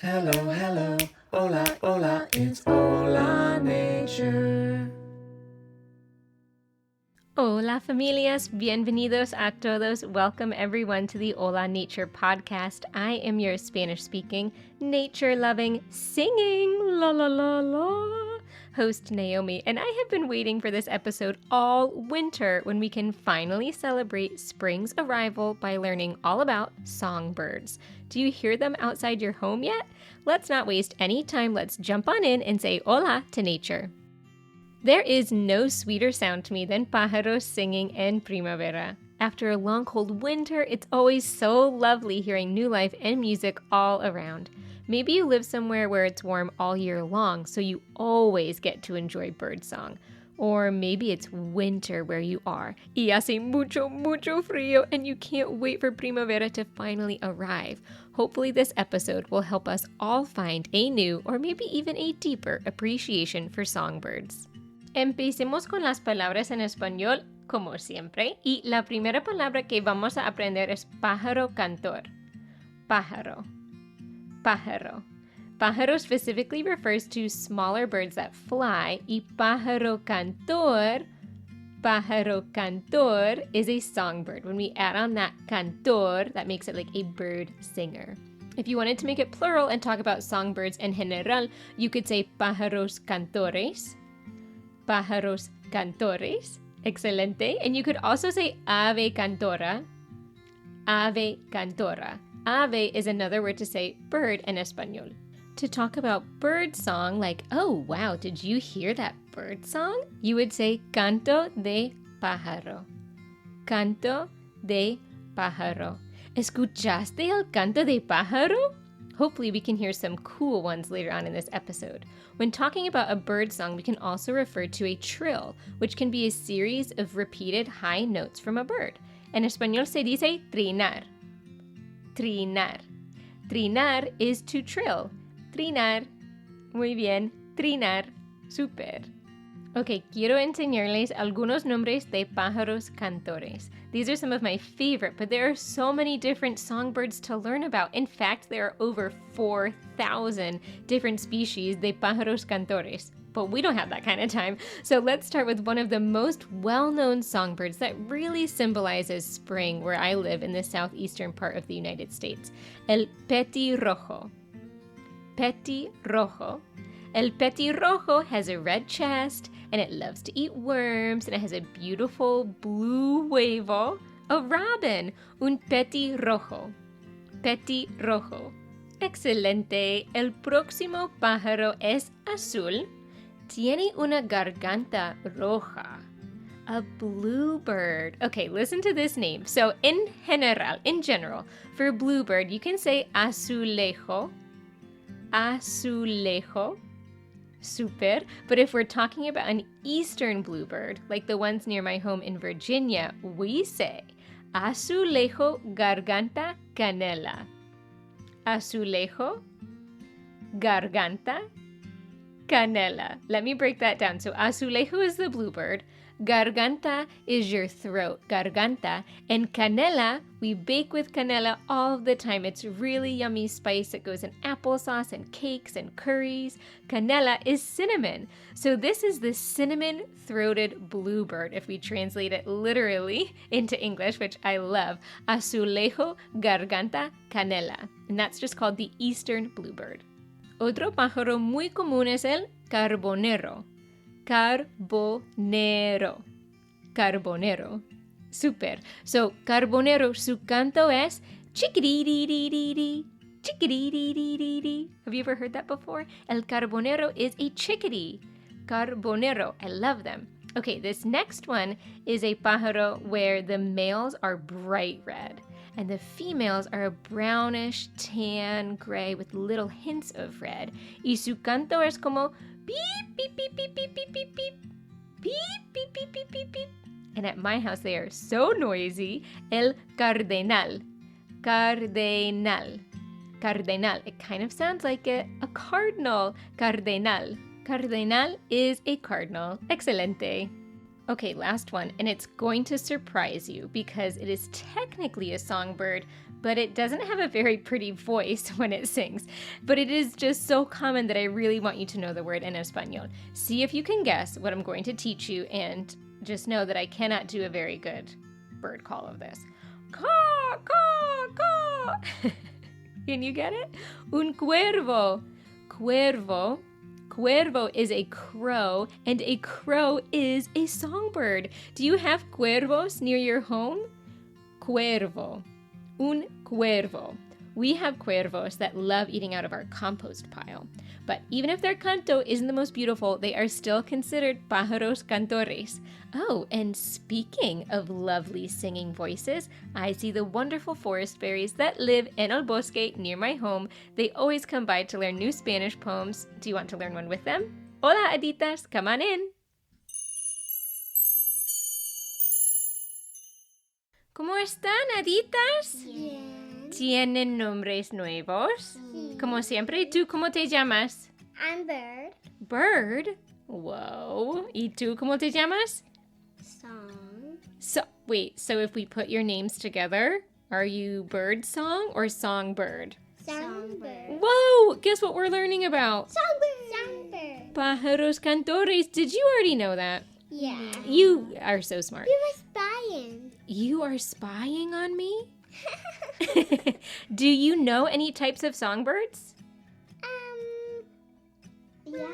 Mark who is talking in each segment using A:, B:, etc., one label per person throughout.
A: Hello, hello, hola, hola, it's Hola Nature.
B: Hola familias, bienvenidos a todos. Welcome everyone to the Hola Nature podcast. I am your Spanish-speaking, nature-loving, singing, la la la la, host Naomi, and I have been waiting for this episode all winter when we can finally celebrate spring's arrival by learning all about songbirds. Do you hear them outside your home yet? Let's not waste any time. Let's jump on in and say hola to nature. There is no sweeter sound to me than pájaros singing in primavera. After a long cold winter, it's always so lovely hearing new life and music all around. Maybe you live somewhere where it's warm all year long, so you always get to enjoy birdsong. Or maybe it's winter where you are, y hace mucho, mucho frío, and you can't wait for primavera to finally arrive. Hopefully this episode will help us all find a new or maybe even a deeper appreciation for songbirds. Empecemos con las palabras en español, como siempre, y la primera palabra que vamos a aprender es pájaro cantor. Pájaro. Pájaro. Pájaro specifically refers to smaller birds that fly, y pájaro cantor is a songbird. When we add on that cantor, that makes it like a bird singer. If you wanted to make it plural and talk about songbirds en general, you could say pájaros cantores. Pájaros cantores. Excelente. And you could also say ave cantora. Ave cantora. Ave is another word to say bird in español. To talk about bird song, like, oh wow, did you hear that bird song? You would say canto de pájaro. Canto de pájaro. ¿Escuchaste el canto de pájaro? Hopefully we can hear some cool ones later on in this episode. When talking about a bird song, we can also refer to a trill, which can be a series of repeated high notes from a bird. En español se dice trinar. Trinar. Trinar is to trill. Trinar. Muy bien. Trinar. Super. Ok, quiero enseñarles algunos nombres de pájaros cantores. These are some of my favorite, but there are so many different songbirds to learn about. In fact, there are over 4,000 different species de pájaros cantores. But we don't have that kind of time. So let's start with one of the most well-known songbirds that really symbolizes spring where I live in the southeastern part of the United States. El petirrojo. Petirrojo. El petirrojo has a red chest, and it loves to eat worms, and it has a beautiful blue huevo, a robin, un petirrojo. Petirrojo. Excelente. El próximo pájaro es azul. Tiene una garganta roja. A bluebird. Okay, listen to this name. So in general, for bluebird, you can say azulejo. Azulejo. Super. But if we're talking about an eastern bluebird, like the ones near my home in Virginia, we say azulejo garganta canela. Azulejo garganta canela. Let me break that down. So azulejo is the bluebird, garganta is your throat, garganta, and canela, we bake with canela all the time. It's really yummy spice that goes in applesauce and cakes and curries. Canela is cinnamon. So this is the cinnamon-throated bluebird, if we translate it literally into English, which I love. Azulejo garganta canela. And that's just called the eastern bluebird. Otro pájaro muy común es el carbonero. Carbonero. Carbonero. Super. So, carbonero, su canto es chickadee-dee-dee-dee-dee. Chickadee-dee-dee-dee-dee. Have you ever heard that before? El carbonero is a chickadee. Carbonero. I love them. Okay, this next one is a pájaro where the males are bright red and the females are a brownish, tan, gray with little hints of red. Y su canto es como beep, beep, beep, beep, beep, beep, beep, beep. Beep, beep, beep, beep, beep, beep. And at my house, they are so noisy. El cardenal. Cardenal. Cardenal. It kind of sounds like a cardinal. Cardenal. Cardenal is a cardinal. Excelente. Okay, last one, and it's going to surprise you because it is technically a songbird, but it doesn't have a very pretty voice when it sings. But it is just so common that I really want you to know the word in Espanol. See if you can guess what I'm going to teach you, and just know that I cannot do a very good bird call of this. Caw, caw, caw. Can you get it? Un cuervo. Cuervo. Cuervo is a crow, and a crow is a songbird. Do you have cuervos near your home? Cuervo. Un cuervo. We have cuervos that love eating out of our compost pile. But even if their canto isn't the most beautiful, they are still considered pájaros cantores. Oh, and speaking of lovely singing voices, I see the wonderful forest fairies that live en el bosque near my home. They always come by to learn new Spanish poems. Do you want to learn one with them? Hola, haditas, come on in. ¿Cómo están, haditas?
C: Bien.
B: ¿Tienen nombres nuevos?
C: Sí.
B: Como siempre, ¿y tú cómo te llamas?
C: I'm Bird.
B: Bird? Whoa. ¿Y tú cómo te llamas?
C: Song.
B: So if we put your names together, are you Birdsong or Songbird?
C: Songbird.
B: Whoa! Guess what we're learning about?
C: Songbird.
B: Pájaros cantores. Did you already know that?
C: Yeah.
B: You are so smart.
C: We were spying.
B: You are spying on me? Do you know any types of songbirds?
C: Yeah.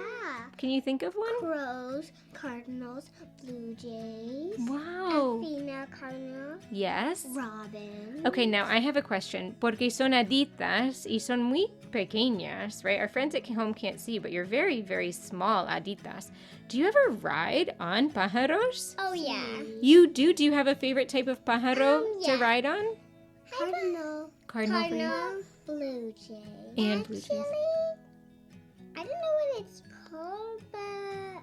B: Can you think of one?
C: Crows, cardinals, blue jays.
B: Wow.
C: A female cardinal.
B: Yes.
C: Robin.
B: Okay, now I have a question. Porque son haditas y son muy pequeñas, right? Our friends at home can't see, but you're very, very small haditas. Do you ever ride on pájaros?
C: Oh, yeah.
B: You do? Do you have a favorite type of pájaro to
C: Yeah.
B: ride on?
C: Cardinal.
B: Cardinal for you?
C: Cardinal. Blue jay.
B: And blue jays.
C: Actually, I don't know what it's called, but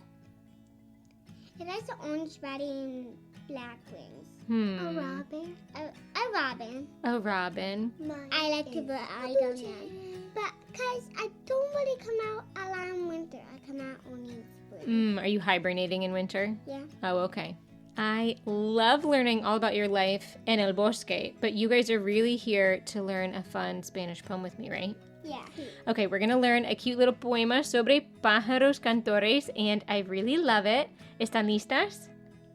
C: it has an orange body and black wings. A robin. A robin.
B: A robin.
C: I like to ride on them. But because I don't really come out a lot in winter. I come out only in spring.
B: Are you hibernating in winter?
C: Yeah.
B: Oh, okay. I love learning all about your life en el bosque, but you guys are really here to learn a fun Spanish poem with me, right?
C: Yeah.
B: Okay, we're going to learn a cute little poema sobre pájaros cantores, and I really love it. ¿Están listas?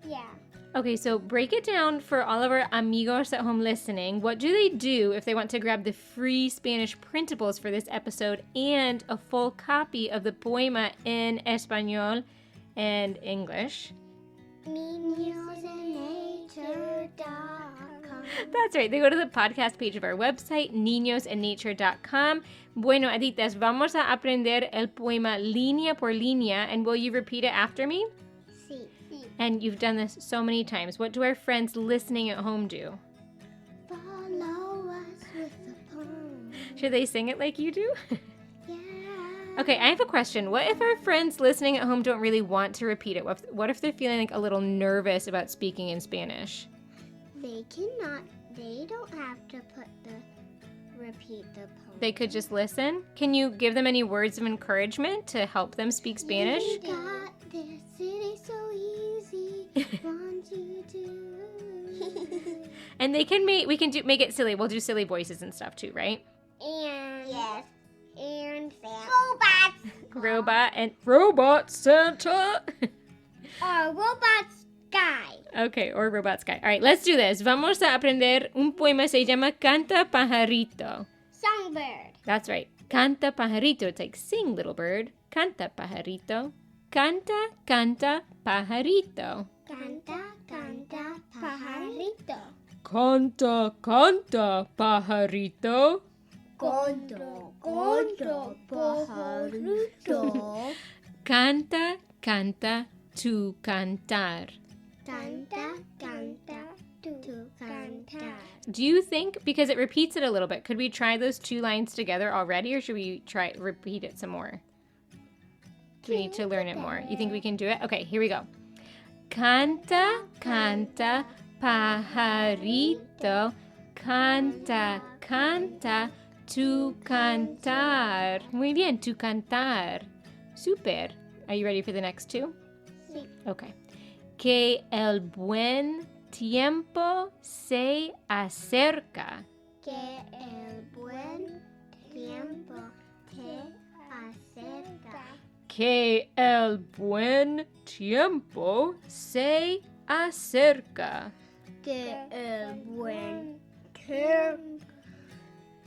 C: Yeah.
B: Okay, so break it down for all of our amigos at home listening. What do they do if they want to grab the free Spanish printables for this episode and a full copy of the poema in Espanol and English?
C: niñosandnature.com.
B: That's right. They go to the podcast page of our website, niñosandnature.com. Bueno, haditas, vamos a aprender el poema línea por línea, and will you repeat it after me?
C: Sí.
B: And you've done this so many times. What do our friends listening at home do?
C: Follow us with the poem.
B: Should they sing it like you do?
C: Yeah.
B: Okay, I have a question. What if our friends listening at home don't really want to repeat it? What if they're feeling like a little nervous about speaking in Spanish?
C: They don't have to repeat the poem.
B: They could just listen? Can you give them any words of encouragement to help them speak Spanish?
C: You got this, it is so easy. Want you to.
B: And we can make it silly. We'll do silly voices and stuff too, right?
C: And yes. And
B: Robot Santa.
C: or robot guy.
B: Okay, or robot sky. All right, let's do this. Vamos a aprender un poema. Se llama Canta Pajarito.
C: Songbird.
B: That's right. Canta Pajarito. It's like sing, little bird. Canta Pajarito. Canta, canta, pajarito.
C: Canta, canta, pajarito.
B: Canta, canta, pajarito.
C: Canto, canto, pajarito.
B: Canta, canta, tu cantar.
C: Canta, canta, tu cantar.
B: Do you think, because it repeats it a little bit, could we try those two lines together already, or should we repeat it some more? Do we need to learn it more? You think we can do it? Okay, here we go. Canta, canta, pajarito. Canta, canta, tu cantar. Muy bien, tu cantar. Super. Are you ready for the next two?
C: Sí.
B: Okay. Que el buen tiempo se acerca.
C: que el buen tiempo te acerca.
B: Que el buen tiempo se acerca.
C: Que el buen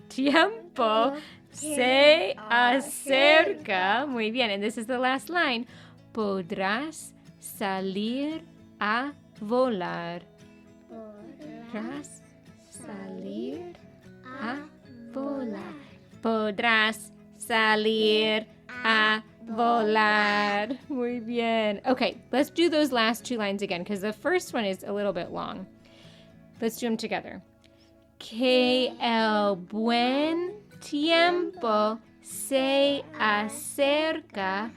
B: Tiempo se acerca. Muy bien, and this is the last line. Podrás salir a volar. Podrás salir a volar. Podrás salir a volar. Muy bien. Okay, let's do those last two lines again because the first one is a little bit long. Let's do them together. Que el buen tiempo se acerca,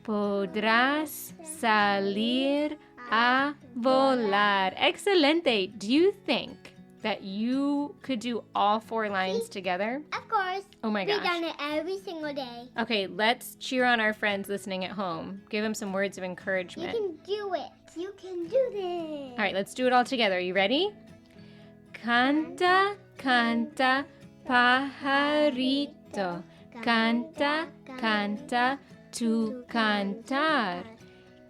B: podrás salir a volar. Excelente. Do you think that you could do all 4 lines together?
C: Of course.
B: Oh my gosh.
C: We've done it every single day.
B: Okay, let's cheer on our friends listening at home. Give them some words of
C: You
B: encouragement.
C: can do it. You can do this.
B: All right, let's do it all together. Are you ready? Canta, canta, pajarito. Canta, canta, tu cantar.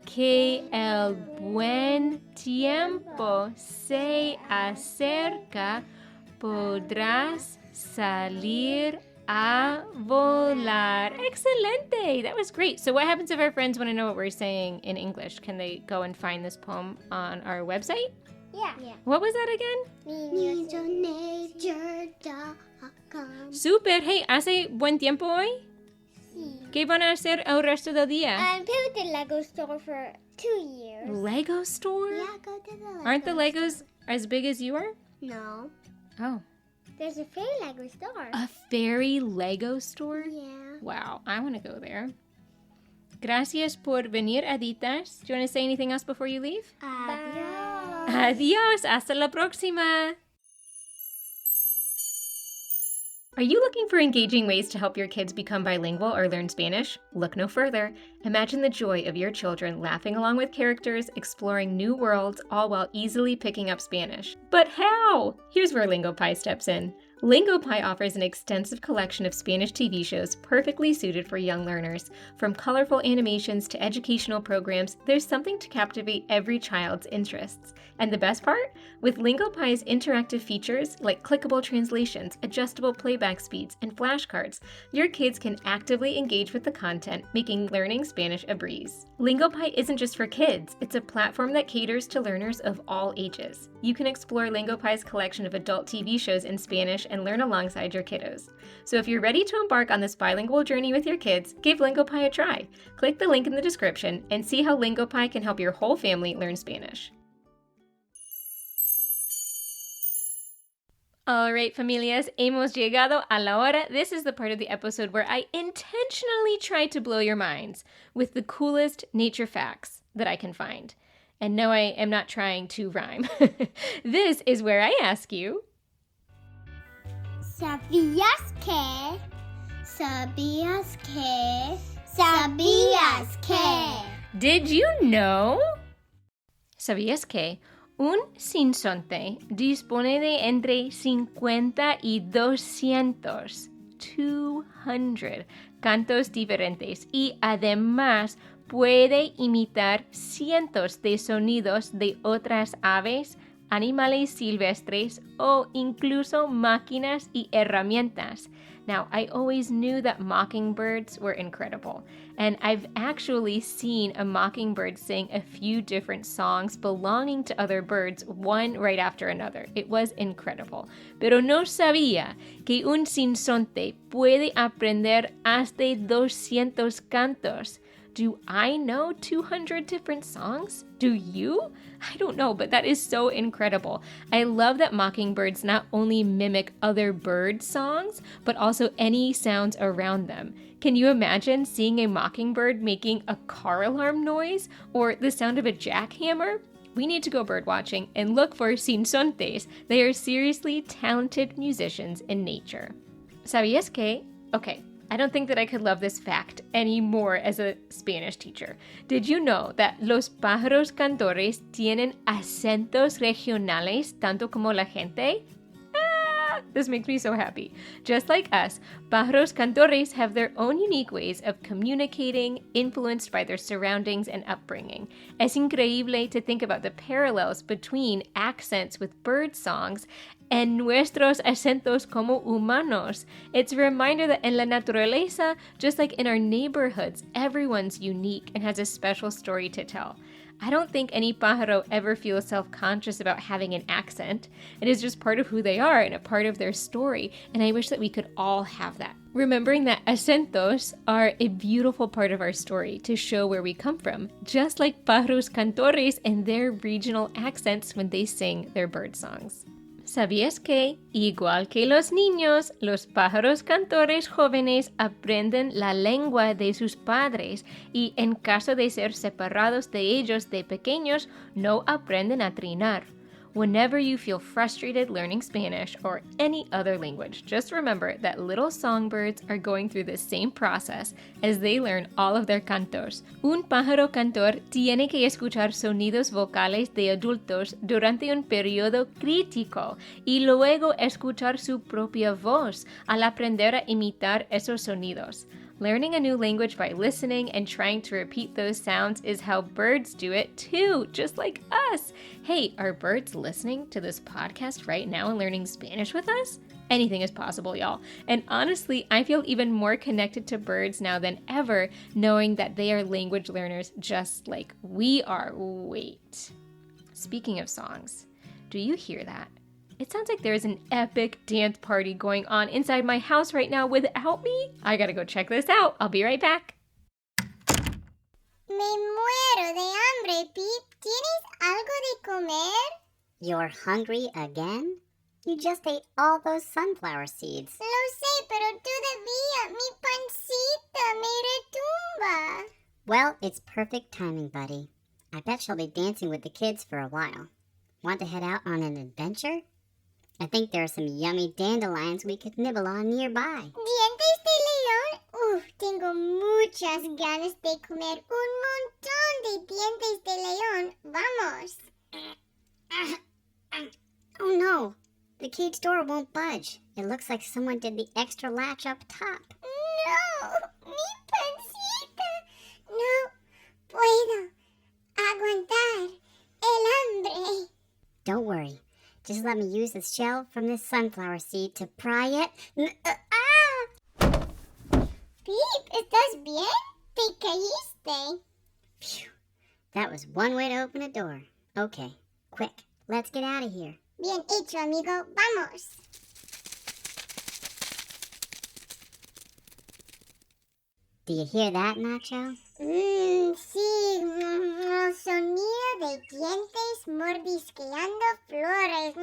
B: Que el buen tiempo se acerca, podrás salir a volar. Excelente! That was great. So what happens if our friends want to know what we're saying in English? Can they go and find this poem on our website?
C: Yeah.
B: What was that again?
C: Nature.com.
B: Super. Hey, ¿hace buen tiempo hoy?
C: Sí.
B: ¿Qué van a hacer el resto del día?
C: Play with the Lego store for 2 years.
B: Lego store?
C: Yeah, go to the Lego
B: Aren't the
C: store.
B: Legos as big as you are?
C: No.
B: Oh.
C: There's a fairy Lego store.
B: A fairy Lego store?
C: Yeah.
B: Wow, I want to go there. Gracias por venir, Aditas. Do you want to say anything else before you leave?
C: Adios.
B: Adios, hasta la próxima. Are you looking for engaging ways to help your kids become bilingual or learn Spanish? Look no further. Imagine the joy of your children laughing along with characters, exploring new worlds, all while easily picking up Spanish. But how? Here's where LingoPie steps in. LingoPie offers an extensive collection of Spanish TV shows perfectly suited for young learners. From colorful animations to educational programs, there's something to captivate every child's interests. And the best part? With LingoPie's interactive features like clickable translations, adjustable playback speeds, and flashcards, your kids can actively engage with the content, making learning Spanish a breeze. LingoPie isn't just for kids, it's a platform that caters to learners of all ages. You can explore LingoPie's collection of adult TV shows in Spanish and learn alongside your kiddos. So if you're ready to embark on this bilingual journey with your kids, give LingoPie a try. Click the link in the description and see how LingoPie can help your whole family learn Spanish. All right, familias, hemos llegado a la hora. This is the part of the episode where I intentionally try to blow your minds with the coolest nature facts that I can find. And no, I am not trying to rhyme. This is where I ask you,
C: ¿Sabías que? ¿Sabías que? ¿Sabías que?
B: did you know? ¿Sabías que un sinsonte dispone de entre 50 y 200 cantos diferentes y además puede imitar cientos de sonidos de otras aves, animales silvestres o incluso máquinas y herramientas? Now, I always knew that mockingbirds were incredible, and I've actually seen a mockingbird sing a few different songs belonging to other birds, one right after another. It was incredible. Pero no sabía que un sinsonte puede aprender hasta 200 cantos. Do I know 200 different songs? Do you? I don't know, but that is so incredible. I love that mockingbirds not only mimic other bird songs, but also any sounds around them. Can you imagine seeing a mockingbird making a car alarm noise or the sound of a jackhammer? We need to go bird watching and look for sinsontes. They are seriously talented musicians in nature. ¿Sabías que? Okay. I don't think that I could love this fact any more as a Spanish teacher. Did you know that los pájaros cantores tienen acentos regionales tanto como la gente? This makes me so happy. Just like us, pájaros cantores have their own unique ways of communicating, influenced by their surroundings and upbringing. Es increíble to think about the parallels between accents with bird songs and nuestros acentos como humanos. It's a reminder that en la naturaleza, just like in our neighborhoods, everyone's unique and has a special story to tell. I don't think any pájaro ever feels self-conscious about having an accent. It is just part of who they are and a part of their story, and I wish that we could all have that. Remembering that acentos are a beautiful part of our story to show where we come from, just like pájaros cantores and their regional accents when they sing their bird songs. ¿Sabías que, igual que los niños, los pájaros cantores jóvenes aprenden la lengua de sus padres y en caso de ser separados de ellos de pequeños, no aprenden a trinar? Whenever you feel frustrated learning Spanish or any other language, just remember that little songbirds are going through the same process as they learn all of their cantos. Un pájaro cantor tiene que escuchar sonidos vocales de adultos durante un periodo crítico y luego escuchar su propia voz al aprender a imitar esos sonidos. Learning a new language by listening and trying to repeat those sounds is how birds do it too, just like us. Hey, are birds listening to this podcast right now and learning Spanish with us? Anything is possible, y'all. And honestly, I feel even more connected to birds now than ever, knowing that they are language learners just like we are. Wait. Speaking of songs, do you hear that? It sounds like there's an epic dance party going on inside my house right now without me. I gotta go check this out. I'll be right back.
C: Me muero de hambre, Pip. ¿Tienes algo de comer?
D: You're hungry again? You just ate all those sunflower seeds.
C: Lo sé, pero todavía mi pancita me retumba.
D: Well, it's perfect timing, buddy. I bet she'll be dancing with the kids for a while. Want to head out on an adventure? I think there are some yummy dandelions we could nibble on nearby.
C: ¿Dientes de león? Tengo muchas ganas de comer un montón de dientes de león. Vamos.
D: Oh no, the cage door won't budge. It looks like someone did the extra latch up top.
C: No, mi pancita. No puedo aguantar el hambre.
D: Don't worry. Just let me use the shell from this sunflower seed to pry it.
C: Pip, ¿estás bien? Te caíste.
D: Phew. That was one way to open a door. Okay, quick, let's get out of here.
C: Bien hecho, amigo. Vamos.
D: Do you hear that, Nacho?
C: Sí, sonido de dientes mordisqueando flores.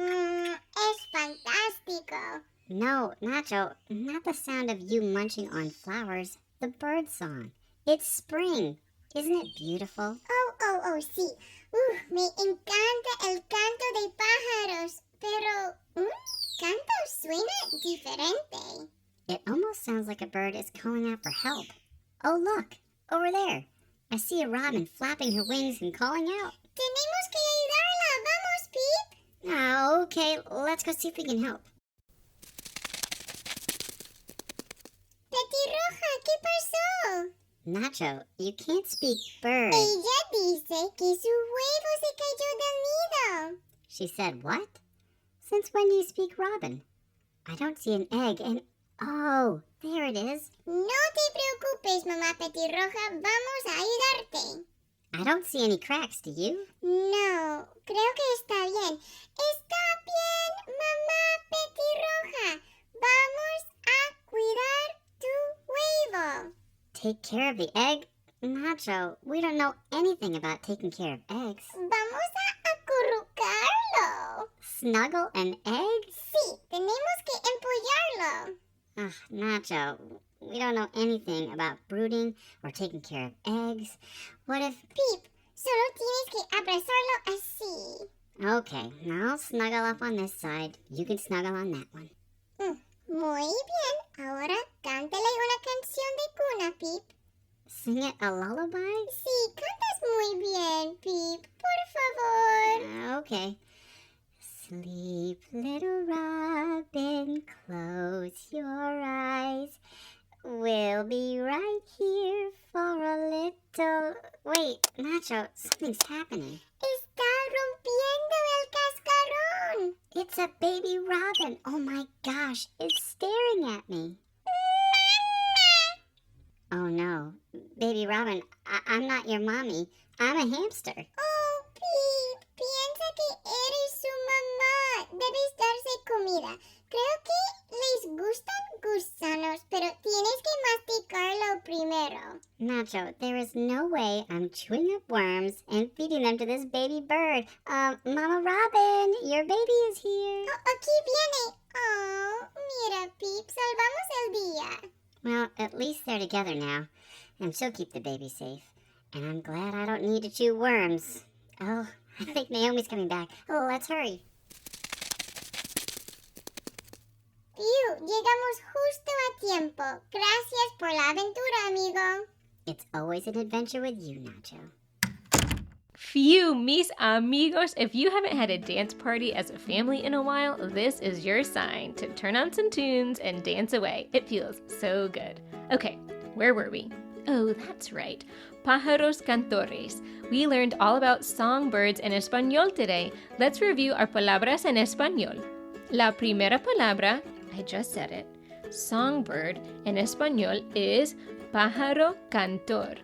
C: Es fantástico.
D: No, Nacho, not the sound of you munching on flowers. The bird song. It's spring. Isn't it beautiful?
C: Oh, sí. Me encanta el canto de pájaros, pero un canto suena diferente.
D: It almost sounds like a bird is calling out for help. Oh, look, over there. I see a robin flapping her wings and calling out.
C: Tenemos que ayudarla. Vamos, Pip.
D: Oh, okay, let's go see if we can help.
C: Petirroja, ¿qué pasó?
D: Nacho, you can't speak bird.
C: Ella dice que su huevo se cayó del nido.
D: She said what? Since when do you speak robin? I don't see an egg and... Oh, there it is.
C: No te preocupes, mamá Petirroja. Vamos a ayudarte.
D: I don't see any cracks, do you?
C: No, creo que está bien. Está bien, mamá Petirroja. Vamos a cuidar tu huevo.
D: Take care of the egg? Nacho, we don't know anything about taking care of eggs.
C: Vamos a acurrucarlo.
D: Snuggle an egg?
C: Sí, tenemos que empollarlo.
D: Ugh, Nacho, we don't know anything about brooding or taking care of eggs. What if...
C: Pip, solo tienes que abrazarlo así.
D: Okay, now I'll snuggle up on this side. You can snuggle on that one.
C: Muy bien. Ahora cántale una canción de cuna, Pip.
D: Sing it a lullaby?
C: Sí, cantas muy bien, Pip. Por favor.
D: Okay. Sleep, little robin, close your eyes. We'll be right here for a little... Wait, Nacho, something's happening.
C: Está rompiendo el cascarón.
D: It's a baby robin. Oh my gosh, it's staring at me. Oh no, baby robin, I'm not your mommy. I'm a hamster.
C: Oh, Pip, piensa que eres su mamá. Debes darse comida. Creo que les gustan gusanos, pero tienes que masticarlo primero.
D: Nacho, there is no way I'm chewing up worms and feeding them to this baby bird. Mama Robin, your baby is here.
C: Oh, aquí viene. Oh, mira, Pip, salvamos el día.
D: Well, at least they're together now, and she'll keep the baby safe. And I'm glad I don't need to chew worms. Oh, I think Naomi's coming back. Oh, let's hurry.
C: Phew, llegamos justo a tiempo. Gracias por la aventura, amigo.
D: It's always an adventure with you, Nacho.
B: Phew, mis amigos, if you haven't had a dance party as a family in a while, this is your sign to turn on some tunes and dance away. It feels so good. Okay, where were we? Oh, that's right. Pájaros cantores. We learned all about songbirds in español today. Let's review our palabras en español. La primera palabra, I just said it, songbird en español is pájaro cantor.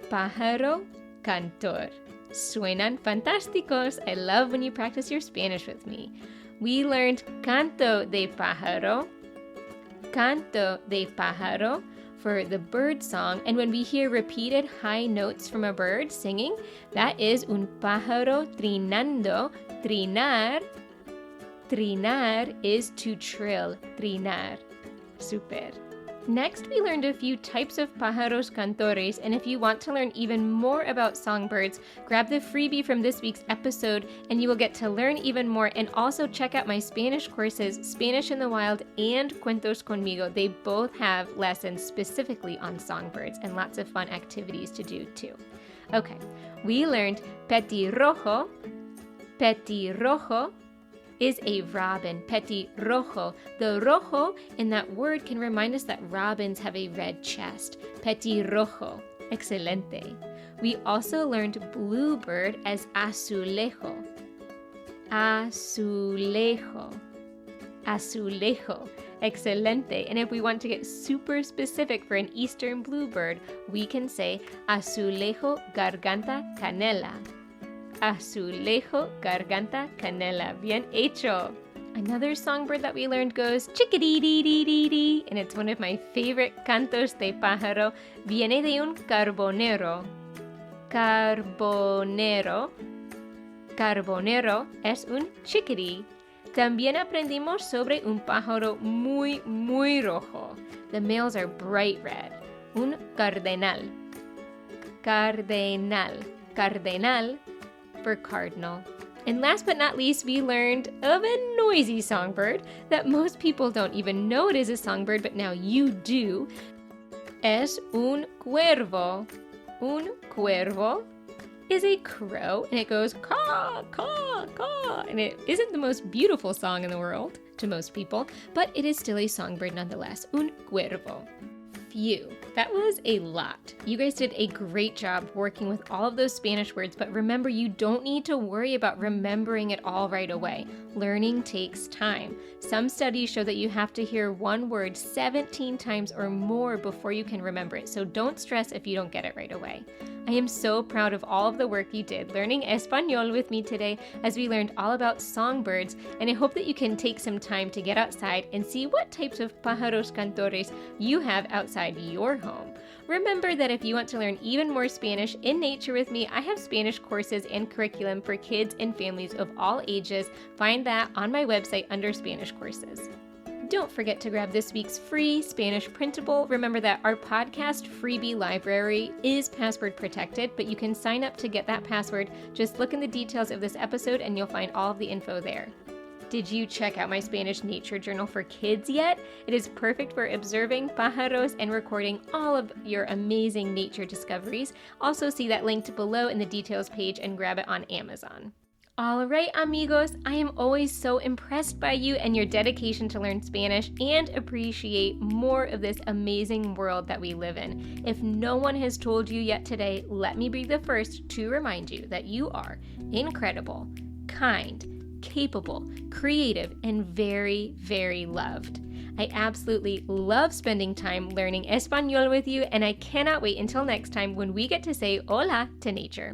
B: Pájaro cantor. Suenan fantásticos. I love when you practice your Spanish with me. We learned canto de pájaro for the bird song, and when we hear repeated high notes from a bird singing, that is un pájaro trinando. Trinar is to trill. Trinar. Super. Next, we learned a few types of pájaros cantores, and if you want to learn even more about songbirds, grab the freebie from this week's episode, and you will get to learn even more, and also check out my Spanish courses, Spanish in the Wild and Cuentos Conmigo. They both have lessons specifically on songbirds, and lots of fun activities to do too. Okay, we learned petirrojo is a robin, petirrojo. The rojo in that word can remind us that robins have a red chest. Petirrojo. Excelente. We also learned bluebird as azulejo. Azulejo. Excelente. And if we want to get super specific for an eastern bluebird, we can say azulejo garganta canela. Azulejo garganta canela. Bien hecho. Another songbird that we learned goes chickadee-dee-dee-dee-dee, and it's one of my favorite cantos de pájaro. Viene de un carbonero. Carbonero es un chickadee. También aprendimos sobre un pájaro muy, muy rojo. The males are bright red. Un cardenal. Cardenal for cardinal. And last but not least, we learned of a noisy songbird that most people don't even know it is a songbird, but now you do. Es un cuervo. Un cuervo is a crow, and it goes caw, caw, caw. And it isn't the most beautiful song in the world to most people, but it is still a songbird nonetheless. Un cuervo. Phew, that was a lot. You guys did a great job working with all of those Spanish words, but remember, you don't need to worry about remembering it all right away. Learning takes time. Some studies show that you have to hear one word 17 times or more before you can remember it, so don't stress if you don't get it right away. I am so proud of all of the work you did learning Español with me today as we learned all about songbirds, and I hope that you can take some time to get outside and see what types of pájaros cantores you have outside your home. Remember that if you want to learn even more Spanish in nature with me, I have Spanish courses and curriculum for kids and families of all ages. Find that on my website under Spanish courses. Don't forget to grab this week's free Spanish printable. Remember that our podcast freebie library is password protected, but you can sign up to get that password. Just look in the details of this episode and you'll find all of the info there. Did you check out my Spanish nature journal for kids yet? It is perfect for observing pájaros and recording all of your amazing nature discoveries. Also see that linked below in the details page and grab it on Amazon. All right, amigos, I am always so impressed by you and your dedication to learn Spanish and appreciate more of this amazing world that we live in. If no one has told you yet today, let me be the first to remind you that you are incredible, kind, capable, creative, and very, very loved. I absolutely love spending time learning Espanol with you, and I cannot wait until next time when we get to say hola to nature.